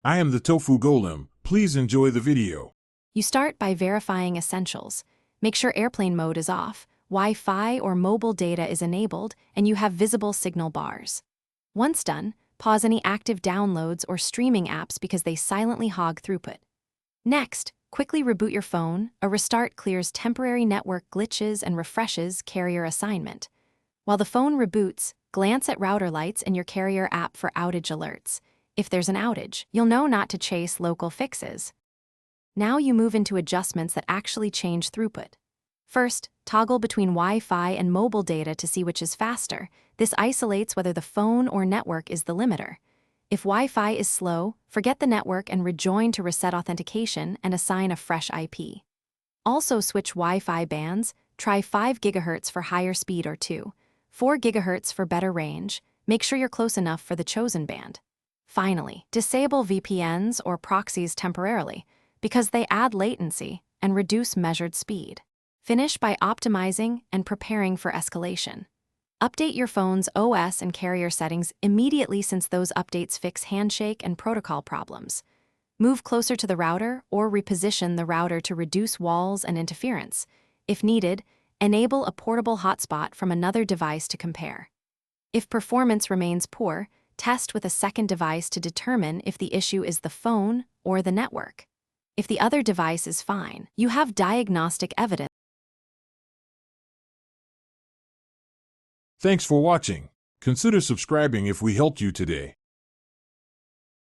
I am the Tofu Golem. Please enjoy the video. You start by verifying essentials. Make sure airplane mode is off, Wi-Fi or mobile data is enabled, and you have visible signal bars. Once done, pause any active downloads or streaming apps because they silently hog throughput. Next, quickly reboot your phone. A restart clears temporary network glitches and refreshes carrier assignment. While the phone reboots, glance at router lights and your carrier app for outage alerts. If there's an outage, you'll know not to chase local fixes. Now you move into adjustments that actually change throughput. First, toggle between Wi-Fi and mobile data to see which is faster. This isolates whether the phone or network is the limiter. If Wi-Fi is slow, forget the network and rejoin to reset authentication and assign a fresh IP. Also switch Wi-Fi bands. Try 5 GHz for higher speed or 4 GHz for better range. Make sure you're close enough for the chosen band. Finally, disable VPNs or proxies temporarily because they add latency and reduce measured speed. Finish by optimizing and preparing for escalation. Update your phone's OS and carrier settings immediately since those updates fix handshake and protocol problems. Move closer to the router or reposition the router to reduce walls and interference. If needed, enable a portable hotspot from another device to compare. If performance remains poor, test with a second device to determine if the issue is the phone or the network. If the other device is fine, you have diagnostic evidence. Thanks for watching. Consider subscribing if we helped you today.